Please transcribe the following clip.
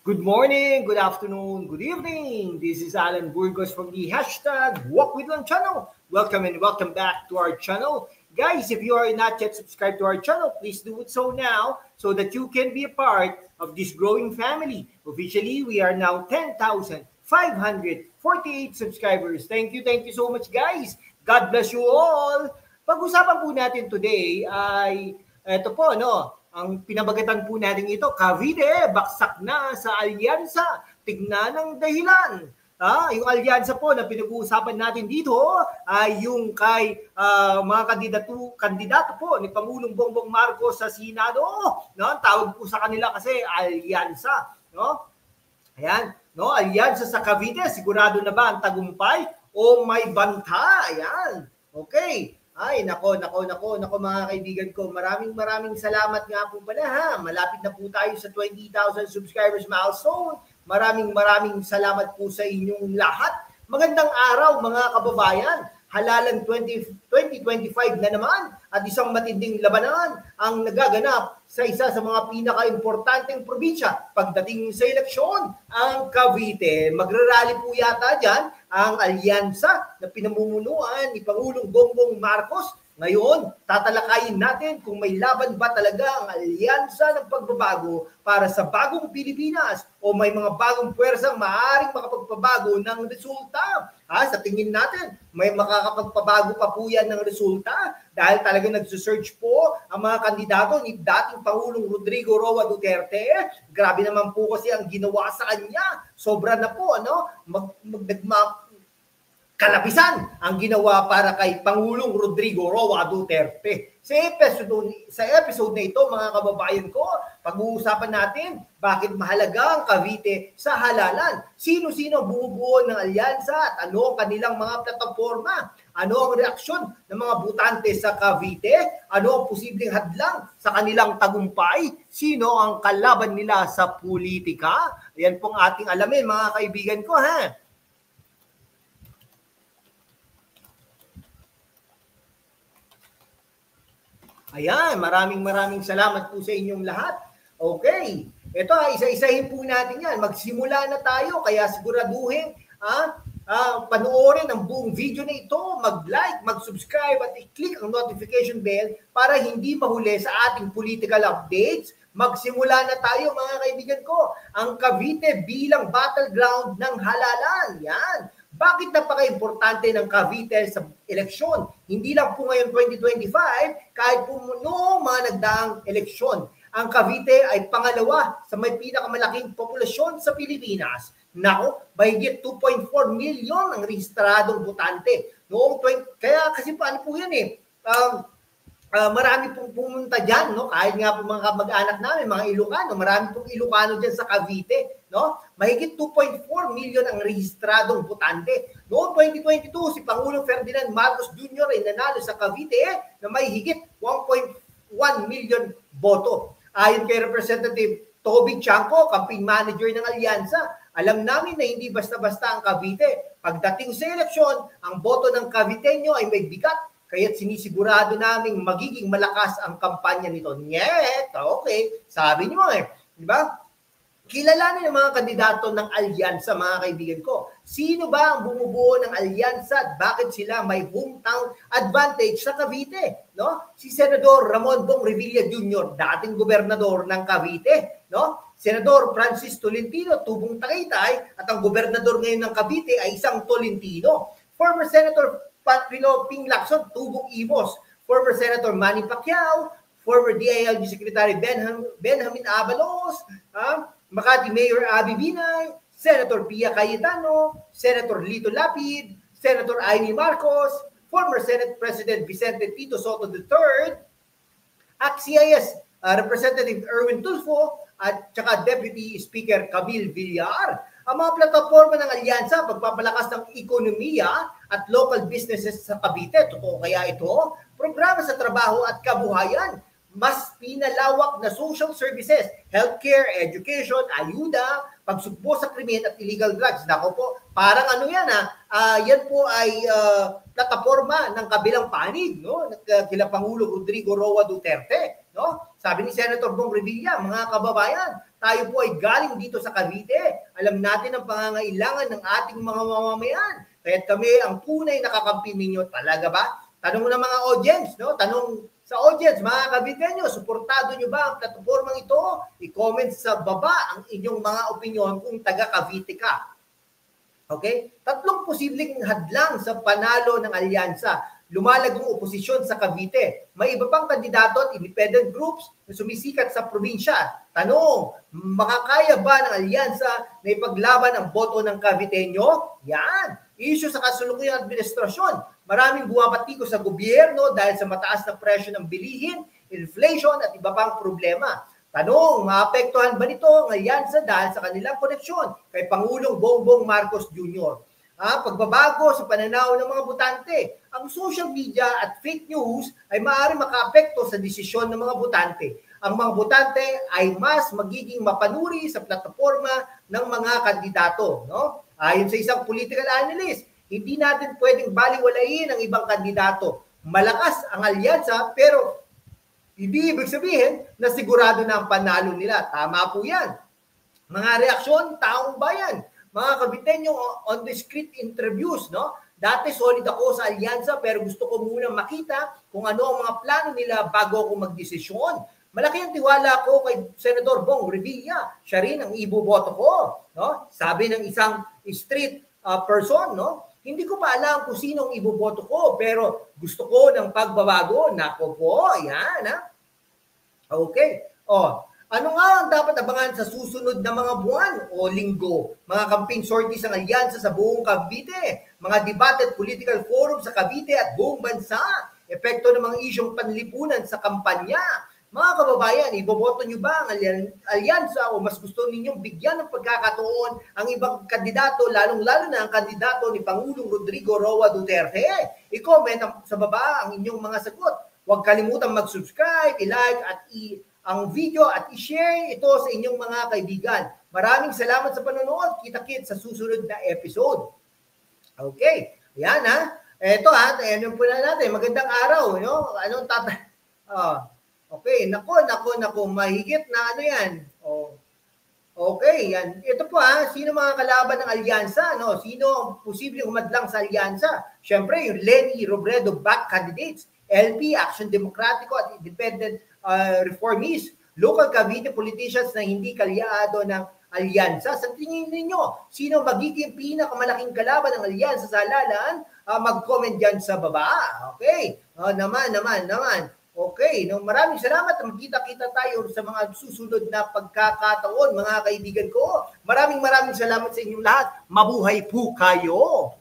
Good morning, good afternoon, good evening. This is Alan Burgos from the hashtag Walk With Lang channel. Welcome and welcome back to our channel. Guys, if you are not yet subscribed to our channel, please do it so now so that you can be a part of this growing family. Officially, we are now 10,548 subscribers. Thank you so much guys. God bless you all. Pag-usapan po natin today ay ito po, ang pinabagatan po natin ito, Cavite, baksak na sa alyansa. Tignan ang dahilan. Yung alyansa po na pinag-uusapan natin dito ay yung kay mga kandidato po ni Pangulong Bongbong Marcos sa Senado. No? Tawag po sa kanila kasi alyansa. No? Ayan, no? Alyansa sa Cavite, sigurado na ba ang tagumpay o may banta? Ayan. Okay. Ay, nako mga kaibigan ko. Maraming salamat nga po pala ha. Malapit na po tayo sa 20,000 subscribers milestone. Maraming salamat po sa inyong lahat. Magandang araw mga kababayan. Halalan 2025 na naman at isang matinding labanan ang nagaganap sa isa sa mga pinaka-importanteng probinsya pagdating sa eleksyon, ang Cavite. Magrarally po yata dyan ang alyansa na pinamumunuan ni Pangulong Bongbong Marcos. Ngayon, tatalakayin natin kung may laban ba talaga ang alyansa ng pagbabago para sa bagong Pilipinas o may mga bagong puwersang maaaring makapagpabago ng resulta. Sa tingin natin, may makakapagpabago pa po yan ng resulta dahil talaga nagsusearch po ang mga kandidato ni dating Pangulong Rodrigo Roa Duterte. Grabe naman po kasi ang ginawa sa kanya. Sobra na po, kalabisan ang ginawa para kay Pangulong Rodrigo Roa Duterte. Sa episode na ito, mga kababayan ko, pag-uusapan natin bakit mahalaga ang Cavite sa halalan. Sino-sino ang bumubuo ng alyansa at ano ang kanilang mga plataforma? Ano ang reaksyon ng mga butante sa Cavite? Ano ang posibleng hadlang sa kanilang tagumpay? Sino ang kalaban nila sa politika? Yan pong ating alamin, mga kaibigan ko, ha? Ayan, maraming salamat po sa inyong lahat. Okay, ito isa-isahin po natin yan. Magsimula na tayo, kaya siguraduhin panoorin ang buong video na ito, mag-like, mag-subscribe at i-click ang notification bell para hindi mahuli sa ating political updates. Magsimula na tayo mga kaibigan ko. Ang Cavite bilang battleground ng halalan. Yan. Bakit napaka-importante ng Cavite sa eleksyon? Hindi lang po ngayon 2025, kahit po noong mga nagdaang eleksyon. Ang Cavite ay pangalawa sa may pinakamalaking populasyon sa Pilipinas. Nako, mahigit 2.4 million ang rehistradong botante. Kaya kasi paano po yan marami pong pumunta dyan, kahit nga po mga mag-anak namin, mga Ilocano, marami pong Ilocano dyan sa Cavite. Mahigit 2.4 million ang rehistradong botante. Noong 2022, si Pangulong Ferdinand Marcos Jr. ay nanalo sa Cavite na may higit 1.1 million boto. Ayon kay Representative Toby Chanco, campaign manager ng alyansa, alam namin na hindi basta-basta ang Cavite. Pagdating sa eleksyon, ang boto ng Caviteño ay may bigat. Kaya't sinisigurado naming magiging malakas ang kampanya nito. Okay, sabi niyo di ba? Kilalanin ang mga kandidato ng alyansa, mga kaibigan ko. Sino ba ang bumubuo ng alyansa at bakit sila may hometown advantage sa Cavite? Si Senador Ramon Bong Revilla Jr., dating gobernador ng Cavite. Senador Francis Tolentino, tubong Tagaytay, at ang gobernador ngayon ng Cavite ay isang Tolentino. Former Senator Patrilo Ping Lacson, tubong Imos. Former Senator Manny Pacquiao, former DILG Secretary Benjamin Abalos, Makati Mayor Abby Binay, Senator Pia Cayetano, Senator Lito Lapid, Senator Amy Marcos, former Senate President Vicente Tito Soto III, at CIS Representative Erwin Tulfo, at saka Deputy Speaker Camille Villar. Ang mga plataforma ng alyansa, pagpapalakas ng ekonomiya at local businesses sa Cavite. Totoo kaya ito? Programa sa trabaho at kabuhayan, mas pinalawak na social services, healthcare, education, ayuda, pagsugpo sa krimen at illegal drugs. Nako po, parang yan po ay plataforma ng kabilang panig, kila Pangulo Rodrigo Roa Duterte. Sabi ni Senator Bong Revilla, mga kababayan, tayo po ay galing dito sa Cavite. Alam natin ang pangangailangan ng ating mga mamamayan. Kaya kami ang tunay nakakampi ninyo. Talaga ba? Tanong mo ng mga audience, no? Tanong sa audience, mga Caviteño, suportado nyo ba ang platformang ito? I-comment sa baba ang inyong mga opinion kung taga Cavite ka. Okay? Tatlong posibleng hadlang sa panalo ng alyansa. Lumalagong oposisyon sa Cavite. May iba pang kandidato at independent groups na sumisikat sa probinsya. Tanong, makakaya ba ng alyansa na ipaglaban ang boto ng Caviteño? Yan. Issue sa kasulukuyang administrasyon. Maraming bumabatiko sa gobyerno dahil sa mataas na presyo ng bilihin, inflation at iba pang problema. Tanong, maapektuhan ba nito ang alyansa dahil sa kanilang koneksyon kay Pangulong Bongbong Marcos Jr.? Pagbabago sa pananaw ng mga botante. Ang social media at fake news ay maaaring makaapekto sa desisyon ng mga botante. Ang mga botante ay mas magiging mapanuri sa plataforma ng mga kandidato. No? Ayon sa isang political analyst, hindi natin pwedeng baliwalain ang ibang kandidato. Malakas ang alyansa pero hindi ibig sabihin na sigurado na ang panalo nila. Tama po yan. Mga reaksyon, taong bayan. Mga Caviteño on the street interviews, no? Dati solid ako sa alyansa pero gusto ko muna makita kung ano ang mga plano nila bago ako magdesisyon. Malaki ang tiwala ko kay Senator Bong Revilla. Siya rin ang iboboto ko, no? Sabi ng isang street person, no? Hindi ko pa alam kung sino ang iboboto ko pero gusto ko ng pagbabago. Nako po, yan ha. Okay. Ano nga ang dapat abangan sa susunod na mga buwan o linggo? Mga campaign sorties ng alyansa sa buong Cavite, mga debate at political forum sa Cavite at buong bansa, epekto ng mga isyong panlipunan sa kampanya. Mga kababayan, iboboto nyo ba ang alyansa o mas gusto ninyong bigyan ng pagkakataon ang ibang kandidato, lalong-lalo na ang kandidato ni Pangulong Rodrigo Roa Duterte? I-comment sa baba ang inyong mga sagot. Huwag kalimutan mag-subscribe, i-like at ang video at i-share ito sa inyong mga kaibigan. Maraming salamat sa panonood. Kita-kit sa susunod na episode. Okay. Yan ha. Ito ha. Ayan po na natin. Magandang araw. No? Anong okay. Nako. Mahigit na ano yan. Okay. Yan. Ito po ha. Sino mga kalaban ng alyansa? No? Sino ang posibleng umadlang sa alyansa? Siyempre, yung Leni Robredo back candidates. LP, Action Democratico at Independent Reformist, local Cavite politicians na hindi kalyado ng alyansa. Sa tingin ninyo, sino magiging pinakamalaking kalaban ng alyansa sa halalan? Mag-comment dyan sa baba. Okay. Naman. Okay. No, maraming salamat. Magkita-kita tayo sa mga susunod na pagkakataon, mga kaibigan ko. Maraming salamat sa inyong lahat. Mabuhay po kayo.